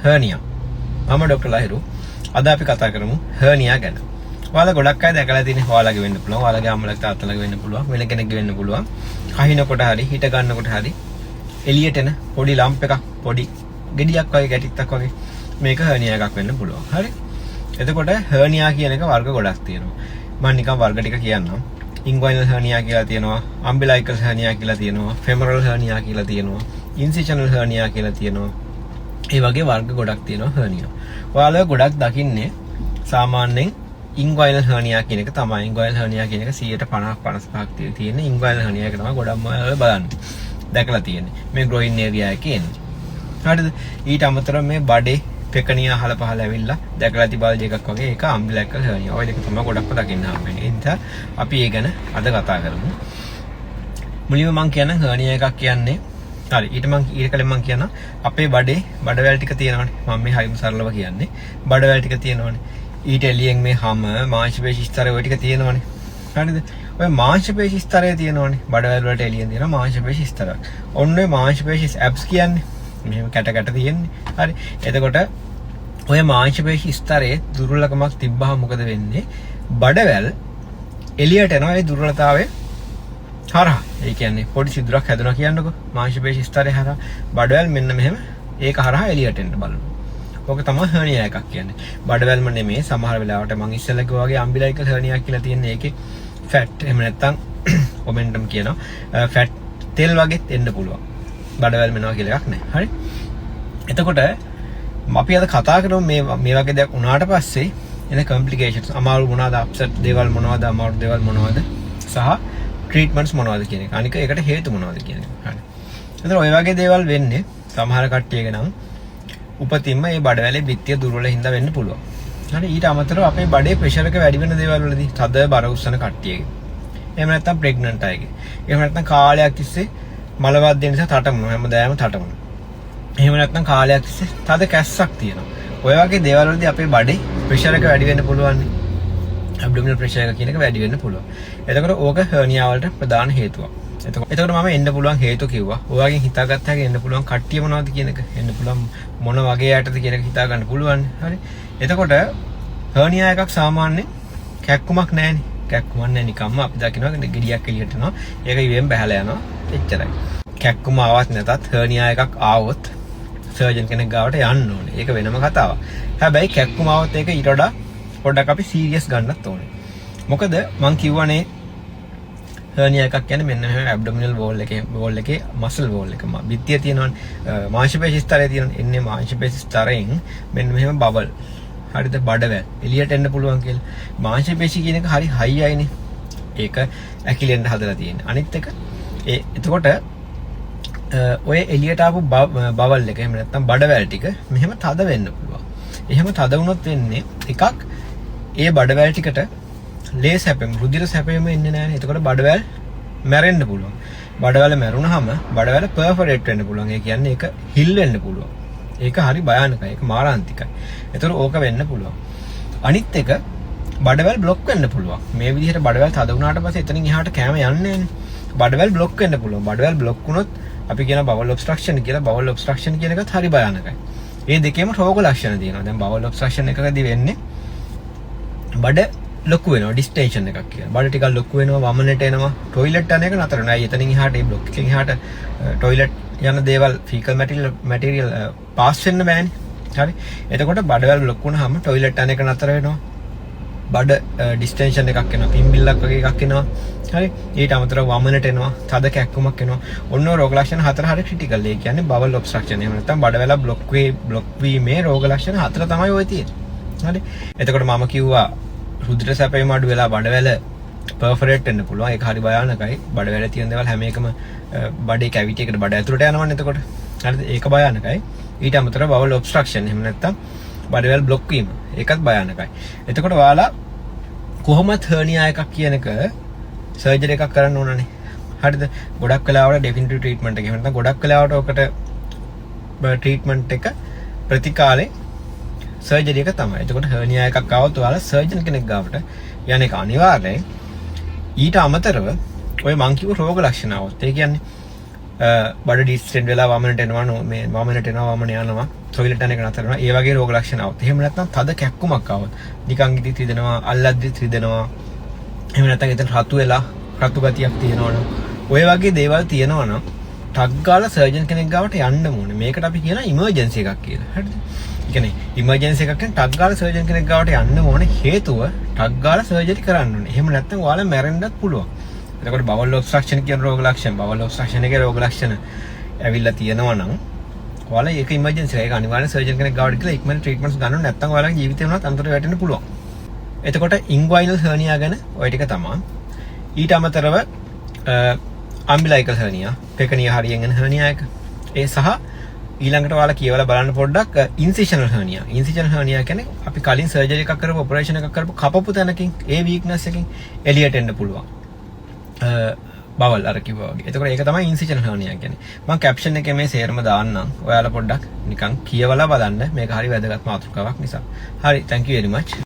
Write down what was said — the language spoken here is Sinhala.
hernia. මම ඩොක්ටර් ලහිරු. අද අපි කතා කරමු hernia ගැන. ඔයාලා ගොඩක් අය දැකලා තියෙන ඔයාලගේ වෙන්න පුළුවන්, ඔයාලගේ අම්මලගේ තාත්තලගේ වෙන්න පුළුවන්, වෙන කෙනෙක්ගේ වෙන්න පුළුවන්. කහිනකොට හරි, හිට ගන්නකොට හරි එළියට එන පොඩි ලම්ප් එකක්, පොඩි ගෙඩියක් වගේ ගැටිත්තක් වගේ මේක hernia එකක් වෙන්න පුළුවන්. හරි. එතකොට hernia කියන එක වර්ග ගොඩක් තියෙනවා. මම නිකන් වර්ග ටික කියන්නම්. inguinal hernia කියලා තියෙනවා, umbilical hernia කියලා තියෙනවා, femoral hernia කියලා තියෙනවා, incisional hernia කියලා තියෙනවා. ඒ වගේ වර්ග ගොඩක් තියෙනවා hernia. ඔයාලා ගොඩක් දකින්නේ සාමාන්‍යයෙන් inguinal hernia කියන එක තමයි. inguinal hernia කියන එක 150-55ක් තියෙන inguinal hernia එක තමයි ගොඩක්ම ඔයාලා බලන්නේ. දැකලා තියෙන්නේ. මේ groin area එකේ එන්නේ. හරිද? ඊට අමතරව මේ බඩේ පෙකණිය අහල පහල ඇවිල්ලා දැකලා ඇති බල්ජ් එකක් වගේ ඒක umbilical hernia. ඔය දෙක තමයි ගොඩක්ම දකින්න හම්බෙන්නේ. ඒ නිසා අපි ඒ ගැන අද කතා කරමු. මුලින්ම මම කියන hernia එකක් කියන්නේ හරි ඊට කලින් මම කියන අපේ බඩේ බඩවැල් ටික තියෙනවානේ. මම මේ හරිම සරලව කියන්නේ. බඩවැල් ටික තියෙනවානේ. ඊට එළියෙන් මේ හැම මාංශපේශි ස්තරය ඔය ටික තියෙනවානේ. හරිද? ඔය මාංශපේශි ස්තරය තියෙනවානේ. බඩවැල් වලට එළියෙන් තියෙන මාංශපේශි ස්තරයක්. ඔන්න ඔය මාංශපේශි abs කියන්නේ මෙහෙම කැට තියෙන්නේ. හරි. එතකොට ඔය මාංශපේශි ස්තරයේ දුර්වලකමක් තිබ්බහම මොකද වෙන්නේ? බඩවැල් එළියට එනවා ඒ දුර්වලතාවය හරහා. ඒ කියන්නේ පොඩි සිදුරක් හැදුනා කියන්නකෝ. මාංශපේශි ස්තරය හරහා බඩවැල් මෙන්න මෙහෙම ඒක හරහා එළියට එන්න බලනවා. ඕක තමයි hernia එකක් කියන්නේ. බඩවැල්ම නෙමෙයි සමහර වෙලාවට මම ඉස්සෙල්ලා කිව්වා වගේ umbilical hernia කියලා තියෙන එකේ fat එහෙම නැත්නම් omentum කියනවා. fat තෙල් වගේත් එන්න පුළුවන්. බඩවැල් මෙනවා කියලා එකක් නැහැ. හරි. එතකොට අපි අද කතා කරමු මේ වගේ දෙයක් වුණාට පස්සේ එන complications අමාරු මොනවාද, upset දේවල් මොනවාද, අමාරු දේවල් මොනවාද සහ treatments මොනවාද කියන එක. අනික ඒකට හේතු මොනවාද කියන එක. හරි. එතකොට ඔය වගේ දේවල් වෙන්නේ සමහර කට්ටියගේ නම් උපතින්ම මේ බඩවැලේ බිත්තිය දුර්වල හින්දා වෙන්න පුළුවන්. හරි. ඊට අමතරව අපේ බඩේ ප්‍රෙෂර් එක වැඩි වෙන දේවල් වලදී තද බර උස්සන කට්ටියගේ. එහෙම නැත්නම් ප්‍රෙග්නන්ට් අයගේ. එහෙම නැත්නම් කාලයක් තිස්සේ මල වාද්‍ය නිසා තටමනවා. හැමදාම තටමනවා. එහෙම නැත්නම් කාලයක් තිස්සේ තද කැස්සක් තියෙනවා. ඔය වගේ දේවල් වලදී අපේ බඩේ ප්‍රෙෂර් එක වැඩි වෙන්න පුළුවන්. ඇබ්ඩොමිනල් ප්‍රෙෂර් එක කියන එක වැඩි වෙන්න පුළුවන්. එතකොට ඕක hernia වලට ප්‍රධාන හේතුවක්. එතකොට මම එන්න පුළුවන් හේතු කිව්වා. ඔයාගෙන් හිතාගත්ත හැකි එන්න පුළුවන් කට්ටිය මොනවද කියන එක. එන්න පුළුවන් මොන වගේ යටද කියන එක හිතා ගන්න පුළුවන්. හරි. එතකොට hernia එකක් සාමාන්‍යයෙන් කැක්කුමක් නැහැනේ. කැක්කුමක් නැහැ නිකම්ම අපි දකිනවා ගෙඩියක් එළියට යනවා. ඒක ඉවෙන් බහැලා යනවා. එච්චරයි. කැක්කුම ආවත් නැතත් hernia එකක් ආවොත් සර්ජන් කෙනෙක් ගාවට යන්න ඕනේ. ඒක වෙනම කතාවක්. හැබැයි කැක්කුම ආවොත් ඒක ඊට වඩා පොඩ්ඩක් අපි සීරියස් ගන්නත් ඕනේ. මොකද මං කිව්වනේ hernia එකක් කියන්නේ මෙන්න මෙහෙම abdominal wall එකේ muscle wall එක. බිත්තිය තියෙනවනේ මාංශපේශි ස්තරය තියෙනවනේ. එන්නේ මාංශපේශි ස්තරයෙන් මෙන්න මෙහෙම බබල්. හරිද? බඩවැල් එළියට එන්න පුළුවන් කියලා. මාංශපේශි කියන එක හරි හයි අයනේ. ඒක ඇකිලෙන්න හදලා තියෙන්නේ. අනිත් එක එතකොට ඔය එළියට ආපු බවල් එක එහෙම නැත්නම් බඩවැල් ටික මෙහෙම තද වෙන්න පුළුවන්. එහෙම තද වුණොත් වෙන්නේ එකක් ඒ බඩවැල් ටිකට ලේ සැපෙම රුධිර සැපෙම එන්නේ නැහැ. එතකොට බඩවැල් මැරෙන්න පුළුවන්. බඩවැල මැරුණාම බඩවැල පර්ෆොරේට් වෙන්න පුළුවන්. ඒ කියන්නේ ඒක හිල් වෙන්න පුළුවන්. ඒක හරි භයානකයි. ඒක මාරාන්තිකයි. එතකොට ඕක වෙන්න පුළුවන්. අනිත් එක බඩවැල් බ්ලොක් වෙන්න පුළුවන්. මේ විදිහට බඩවැල් තද වුණාට පස්සේ එතනින් එහාට කැම යන්නේ නැහැ. බඩවැල් බ්ලොක් වෙන්න පුළුවන්. බඩවැල් බ්ලොක් වුණොත් අපි කියන බවල් ඔබ්ස්ට්‍රක්ෂන් කියලා. බවල් ඔබ්ස්ට්‍රක්ෂන් කියන එකත් හරි භයානකයි. මේ දෙකේම රෝග ලක්ෂණ තියෙනවා. දැන් බවල් ඔබ්ස්ට්‍රක්ෂන් එකකදී වෙන්නේ බඩ ලොකු වෙනවා, ඩිස්ටෙන්ෂන් එකක් කියලා. බඩ ටිකක් ලොකු වෙනවා, වමනට එනවා, টয়ලට් යන එක නතර වෙනවා. එතනින් එහාට මේ බ්ලොක් එකෙන් එහාට টয়ලට් යන දේවල් ෆීකල් මැටීරියල් පාස් වෙන්න බෑනේ. හරි. එතකොට බඩවැල් බ්ලොක් වුණාම টয়ලට් යන එක නතර වෙනවා. බඩ ඩිස්ටෙන්ෂන් එකක් එනවා, පිම්බිල්ලක් වගේ එකක් එනවා. හරි. ඊට අමතරව වමනට එනවා, තද කැක්කුමක් එනවා. ඔන්න රෝග ලක්ෂණ හතර හරි ක්‍රිටිකල්. ඒ කියන්නේ බවල් ඔබ්ස්ට්‍රක්ෂන්. එහෙම නැත්නම් බඩවැල බ්ලොක් වීමේ රෝග ලක්ෂණ හතර තමයි ඔය තියෙන්නේ. හරි. එතකොට මම කිව්වා රුධිර සැපයීම අඩු වෙලා බඩවැල පර්ෆොරේට් වෙන්න පුළුවන්. ඒක හරි භයානකයි. බඩවැල තියෙන දේවල් හැම එකම බඩේ කැවිටි එකට බඩ ඇතුළට යනවනේ එතකොට. හරිද? ඒක භයානකයි. ඊට අමතරව බවල් ඔබ්ස්ට්‍රක්ෂන්. එහෙම නැත්නම් බඩවැල් බ්ලොක් වීම. ඒකත් භයානකයි. එතකොට ඔයාලා කොහොමත් hernia එකක් කියන එක සර්ජරි එකක් කරන්න ඕනනේ. හරිද? ගොඩක් වෙලාවට ඩෙෆිනිටිව් ට්‍රීට්මන්ට් එක. එහෙම නැත්නම් ගොඩක් වෙලාවට ඔකට ට්‍රීට්මන්ට් එක ප්‍රතිකාලේ සර්ජරි එක තමයි. එතකොට hernia එකක් ආවොත් ඔයාලා සර්ජන් කෙනෙක් ගාවට යන එක අනිවාර්යයි. ඊට අමතරව ඔය මං කිව්ව රෝග ලක්ෂණ આવොත් ඒ කියන්නේ බඩ ඩිස්ටෙන්ඩ් වෙලා වමනට එනවා මේ වමනට එනවා වමන යනවා ටොයිලට් යන එක නතර වෙනවා ඒ වගේ රෝග ලක්ෂණ આવත් එහෙම නැත්නම් තද කැක්කුමක් આવත් නිකන් ඉදිත් රිදෙනවා අල්ලද්දිත් රිදෙනවා එහෙම නැත්නම් එතන රතු වෙලා රතු ගතියක් තියෙනවනම් ඔය වගේ දේවල් තියෙනවනම් ටක් ගාලා සර්ජන් කෙනෙක් ගාවට යන්න ඕනේ මේකට අපි කියන ඉමර්ජන්සි එකක් කියලා හරිද ඒ කියන්නේ ඉමර්ජන්සි එකක් කියන්නේ ටක් ගාලා සර්ජන් කෙනෙක් ගාවට යන්න ඕනේ හේතුව ටක් ගාලා සර්ජරි කරන්න ඕනේ එහෙම නැත්නම් ඔයාලා මැරෙන්නත් පුළුවන් එතකොට බවල් ඔබ්ස්ට්‍රක්ෂන් කියන රෝග ලක්ෂණ බවල් ඔබ්ස්ට්‍රක්ෂන් එකේ රෝග ලක්ෂණ ඇවිල්ලා තියෙනවා නම් ඔයාලා ඒක ඉමර්ජන්සි එකක් අනිවාර්යෙන් සර්ජන් කෙනෙක් ගාවට ගිහලා ඉක්මනට ට්‍රීට්මන්ට්ස් ගන්න ඕනේ නැත්නම් ඔයාලගේ ජීවිතේ වුණත් අන්තරට වැටෙන්න පුළුවන් එතකොට ඉන්ග්වයිනල් හර්නියා ගැන ඔය ටික තමයි ඊට අමතරව අම්බිලයිකල් හර්නියා පෙකණිය හරියෙන් එන හර්නියා එක ඒ සහ ඊළඟට ඔයාලා කියවලා බලන්න පොඩ්ඩක් ඉන්සිෂනල් හර්නියා ඉන්සිෂනල් හර්නියා කියන්නේ අපි කලින් සර්ජරි එකක් කරපු ඔපරේෂන් එකක් කරපු කපපු තැනකින් ඒ වීක්නස් එකකින් එළියට එන්න පුළුවන් බවල් අර කිව්වා වගේ. එතකොට ඒක තමයි ඉන්සිෂනල් හර්නියා කියන්නේ. මම කැප්ෂන් එකේ මේ සේරම දාන්නම්. ඔයාලා පොඩ්ඩක් නිකන් කියවලා බලන්න. මේක හරි වැදගත් මාතෘකාවක් නිසා. හරි, thank you very much.